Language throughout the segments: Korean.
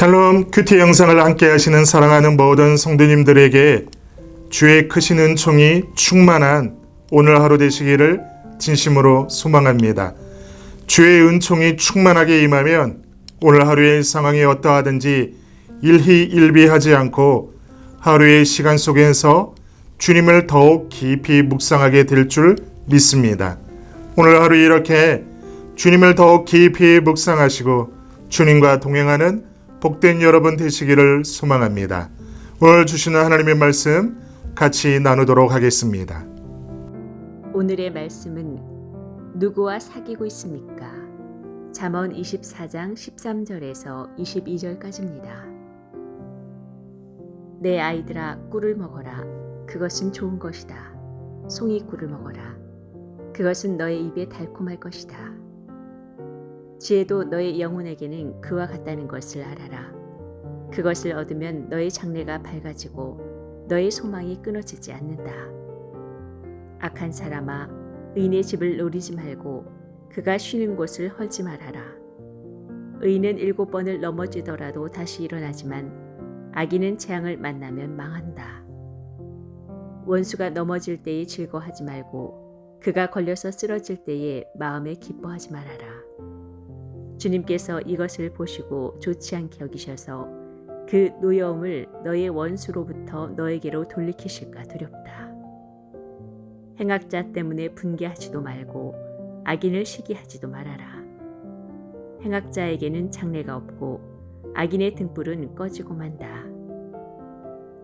샬롬 큐티 영상을 함께 하시는 사랑하는 모든 성도님들에게 주의 크신 은총이 충만한 오늘 하루 되시기를 진심으로 소망합니다. 주의 은총이 충만하게 임하면 오늘 하루의 상황이 어떠하든지 일희일비하지 않고 하루의 시간 속에서 주님을 더욱 깊이 묵상하게 될 줄 믿습니다. 오늘 하루 이렇게 주님을 더욱 깊이 묵상하시고 주님과 동행하는 복된 여러분 되시기를 소망합니다. 오늘 주시는 하나님의 말씀 같이 나누도록 하겠습니다. 오늘의 말씀은 누구와 사귀고 있습니까? 잠언 24장 13절에서 22절까지입니다. 내 아이들아 꿀을 먹어라. 그것은 좋은 것이다. 송이꿀을 먹어라. 그것은 너의 입에 달콤할 것이다. 지혜도 너의 영혼에게는 그와 같다는 것을 알아라. 그것을 얻으면 너의 장래가 밝아지고 너의 소망이 끊어지지 않는다. 악한 사람아, 의인의 집을 노리지 말고 그가 쉬는 곳을 헐지 말아라. 의인은 7번을 넘어지더라도 다시 일어나지만 악인은 재앙을 만나면 망한다. 원수가 넘어질 때에 즐거워하지 말고 그가 걸려서 쓰러질 때에 마음에 기뻐하지 말아라. 주님께서 이것을 보시고 좋지 않게 여기셔서 그 노여움을 너의 원수로부터 너에게로 돌리키실까 두렵다. 행악자 때문에 분개하지도 말고 악인을 시기하지도 말아라. 행악자에게는 장래가 없고 악인의 등불은 꺼지고 만다.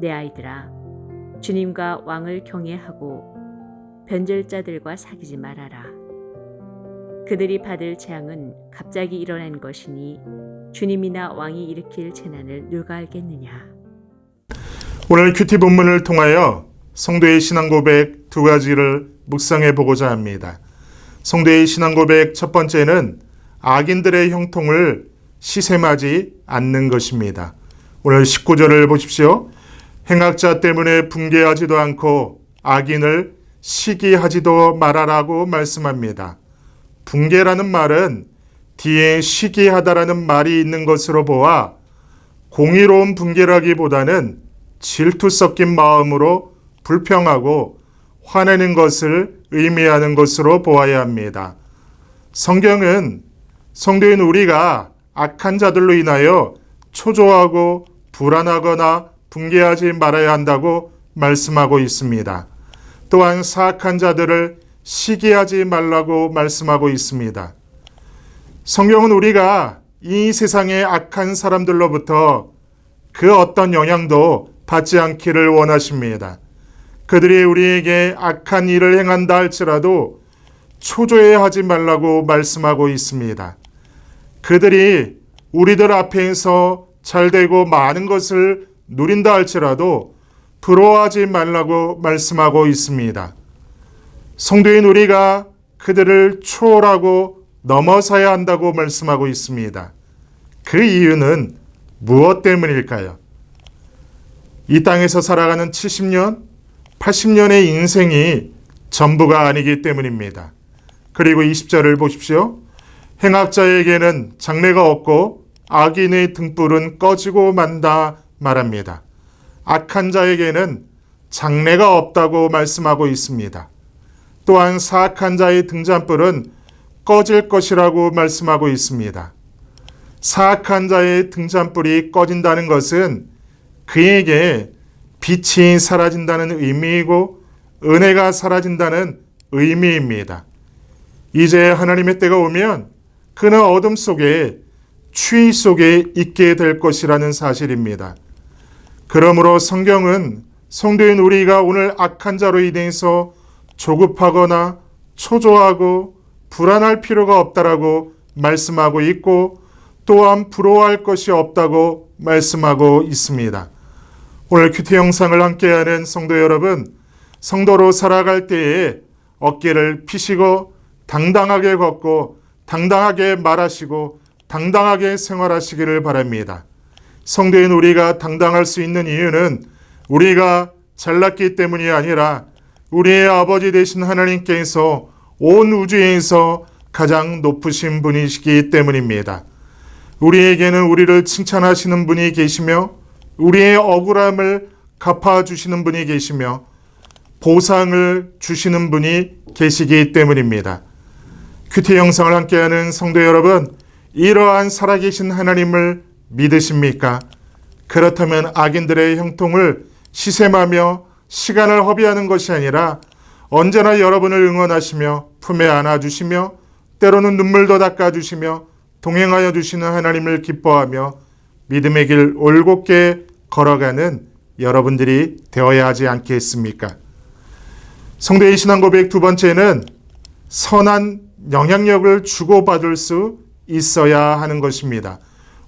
내 아이들아, 주님과 왕을 경외하고 변절자들과 사귀지 말아라. 그들이 받을 재앙은 갑자기 일어난 것이니 주님이나 왕이 일으킬 재난을 누가 알겠느냐. 오늘 큐티 본문을 통하여 성도의 신앙 고백 두 가지를 묵상해 보고자 합니다. 성도의 신앙 고백 첫 번째는 악인들의 형통을 시샘하지 않는 것입니다. 오늘 19절을 보십시오. 행악자 때문에 분개하지도 않고 악인을 시기하지도 말아라고 말씀합니다. 분개라는 말은 뒤에 시기하다라는 말이 있는 것으로 보아 공의로운 분개라기보다는 질투 섞인 마음으로 불평하고 화내는 것을 의미하는 것으로 보아야 합니다. 성경은 성도인 우리가 악한 자들로 인하여 초조하고 불안하거나 분개하지 말아야 한다고 말씀하고 있습니다. 또한 사악한 자들을 시기하지 말라고 말씀하고 있습니다. 성경은 우리가 이 세상의 악한 사람들로부터 그 어떤 영향도 받지 않기를 원하십니다. 그들이 우리에게 악한 일을 행한다 할지라도 초조해하지 말라고 말씀하고 있습니다. 그들이 우리들 앞에서 잘되고 많은 것을 누린다 할지라도 부러워하지 말라고 말씀하고 있습니다. 성도인 우리가 그들을 초월하고 넘어서야 한다고 말씀하고 있습니다. 그 이유는 무엇 때문일까요? 이 땅에서 살아가는 70년, 80년의 인생이 전부가 아니기 때문입니다. 그리고 20절을 보십시오. 행악자에게는 장래가 없고 악인의 등불은 꺼지고 만다 말합니다. 악한 자에게는 장래가 없다고 말씀하고 있습니다. 또한 사악한 자의 등잔불은 꺼질 것이라고 말씀하고 있습니다. 사악한 자의 등잔불이 꺼진다는 것은 그에게 빛이 사라진다는 의미이고 은혜가 사라진다는 의미입니다. 이제 하나님의 때가 오면 그는 어둠 속에 추위 속에 있게 될 것이라는 사실입니다. 그러므로 성경은 성도인 우리가 오늘 악한 자로 인해서 조급하거나 초조하고 불안할 필요가 없다라고 말씀하고 있고 또한 부러워할 것이 없다고 말씀하고 있습니다. 오늘 큐티 영상을 함께하는 성도 여러분, 성도로 살아갈 때에 어깨를 피시고 당당하게 걷고 당당하게 말하시고 당당하게 생활하시기를 바랍니다. 성도인 우리가 당당할 수 있는 이유는 우리가 잘났기 때문이 아니라 우리의 아버지 되신 하나님께서 온 우주에서 가장 높으신 분이시기 때문입니다. 우리에게는 우리를 칭찬하시는 분이 계시며 우리의 억울함을 갚아주시는 분이 계시며 보상을 주시는 분이 계시기 때문입니다. 큐티 영상을 함께하는 성도 여러분, 이러한 살아계신 하나님을 믿으십니까? 그렇다면 악인들의 형통을 시샘하며 시간을 허비하는 것이 아니라 언제나 여러분을 응원하시며 품에 안아주시며 때로는 눈물도 닦아주시며 동행하여 주시는 하나님을 기뻐하며 믿음의 길 올곧게 걸어가는 여러분들이 되어야 하지 않겠습니까? 성도의 신앙 고백 두 번째는 선한 영향력을 주고받을 수 있어야 하는 것입니다.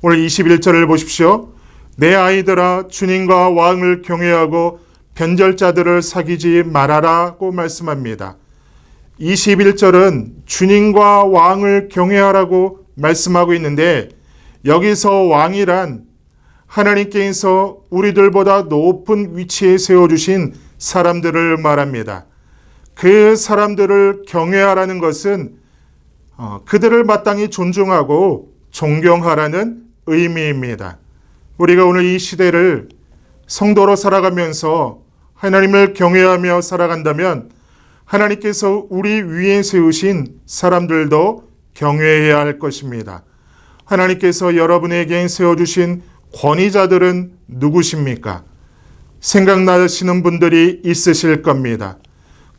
오늘 21절을 보십시오. 내 아이들아, 주님과 왕을 경외하고 변절자들을 사귀지 말아라고 말씀합니다. 21절은 주님과 왕을 경외하라고 말씀하고 있는데, 여기서 왕이란 하나님께서 우리들보다 높은 위치에 세워주신 사람들을 말합니다. 그 사람들을 경외하라는 것은 그들을 마땅히 존중하고 존경하라는 의미입니다. 우리가 오늘 이 시대를 성도로 살아가면서 하나님을 경외하며 살아간다면 하나님께서 우리 위에 세우신 사람들도 경외해야 할 것입니다. 하나님께서 여러분에게 세워주신 권위자들은 누구십니까? 생각나시는 분들이 있으실 겁니다.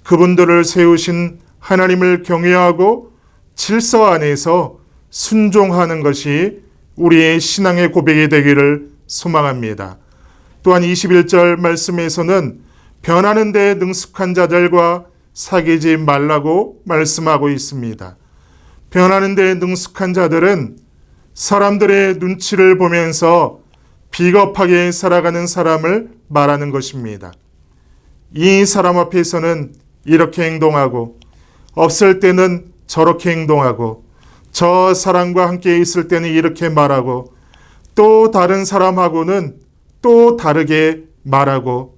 그분들을 세우신 하나님을 경외하고 질서 안에서 순종하는 것이 우리의 신앙의 고백이 되기를 소망합니다. 또한 21절 말씀에서는 변하는 데 능숙한 자들과 사귀지 말라고 말씀하고 있습니다. 변하는 데 능숙한 자들은 사람들의 눈치를 보면서 비겁하게 살아가는 사람을 말하는 것입니다. 이 사람 앞에서는 이렇게 행동하고 없을 때는 저렇게 행동하고 저 사람과 함께 있을 때는 이렇게 말하고 또 다른 사람하고는 또 다르게 말하고,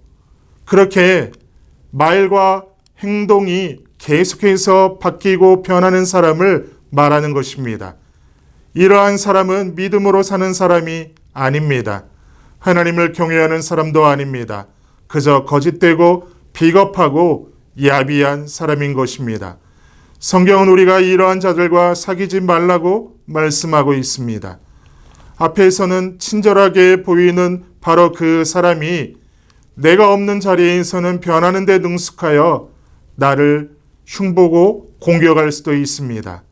그렇게 말과 행동이 계속해서 바뀌고 변하는 사람을 말하는 것입니다. 이러한 사람은 믿음으로 사는 사람이 아닙니다. 하나님을 경외하는 사람도 아닙니다. 그저 거짓되고 비겁하고 야비한 사람인 것입니다. 성경은 우리가 이러한 자들과 사귀지 말라고 말씀하고 있습니다. 앞에서는 친절하게 보이는 바로 그 사람이 내가 없는 자리에서는 변하는 데 능숙하여 나를 흉보고 공격할 수도 있습니다.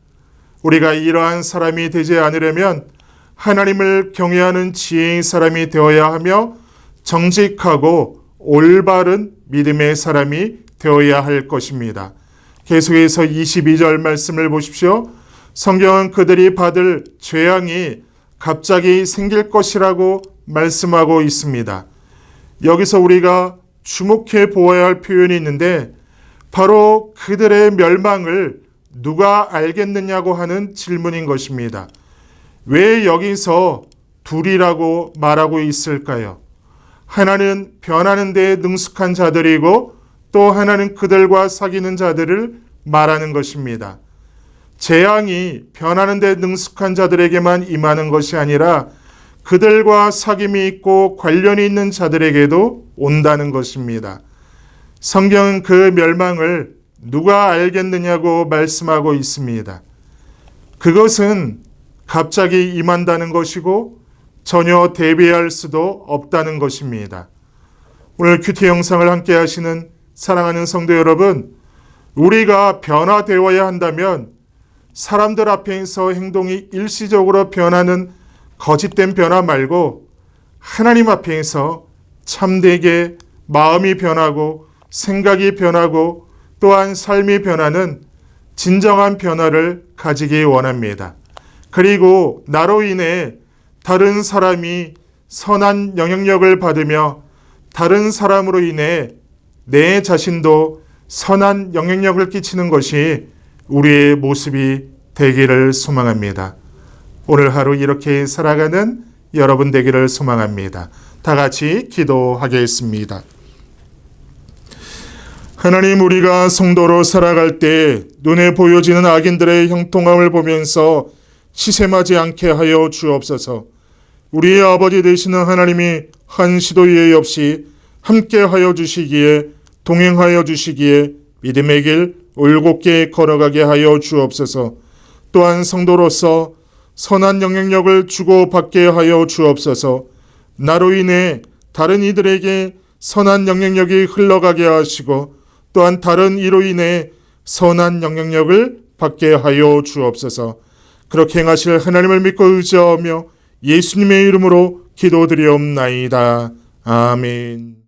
우리가 이러한 사람이 되지 않으려면 하나님을 경외하는 지혜의 사람이 되어야 하며 정직하고 올바른 믿음의 사람이 되어야 할 것입니다. 계속해서 22절 말씀을 보십시오. 성경은 그들이 받을 재앙이 갑자기 생길 것이라고 말씀하고 있습니다. 여기서 우리가 주목해 보아야 할 표현이 있는데, 바로 그들의 멸망을 누가 알겠느냐고 하는 질문인 것입니다. 왜 여기서 둘이라고 말하고 있을까요? 하나는 변하는 데 능숙한 자들이고 또 하나는 그들과 사귀는 자들을 말하는 것입니다. 재앙이 변하는 데 능숙한 자들에게만 임하는 것이 아니라 그들과 사귐이 있고 관련이 있는 자들에게도 온다는 것입니다. 성경은 그 멸망을 누가 알겠느냐고 말씀하고 있습니다. 그것은 갑자기 임한다는 것이고 전혀 대비할 수도 없다는 것입니다. 오늘 큐티 영상을 함께 하시는 사랑하는 성도 여러분, 우리가 변화되어야 한다면 사람들 앞에서 행동이 일시적으로 변하는 거짓된 변화 말고 하나님 앞에서 참되게 마음이 변하고 생각이 변하고 또한 삶이 변하는 진정한 변화를 가지기 원합니다. 그리고 나로 인해 다른 사람이 선한 영향력을 받으며 다른 사람으로 인해 내 자신도 선한 영향력을 끼치는 것이 우리의 모습이 되기를 소망합니다. 오늘 하루 이렇게 살아가는 여러분 되기를 소망합니다. 다 같이 기도하겠습니다. 하나님, 우리가 성도로 살아갈 때 눈에 보여지는 악인들의 형통함을 보면서 시샘하지 않게 하여 주옵소서. 우리의 아버지 되시는 하나님이 한시도 예의 없이 함께 하여 주시기에, 동행하여 주시기에 믿음의 길 올곧게 걸어가게 하여 주옵소서. 또한 성도로서 선한 영향력을 주고받게 하여 주옵소서. 나로 인해 다른 이들에게 선한 영향력이 흘러가게 하시고, 또한 다른 이로 인해 선한 영향력을 받게 하여 주옵소서. 그렇게 행하실 하나님을 믿고 의지하며 예수님의 이름으로 기도드리옵나이다. 아멘.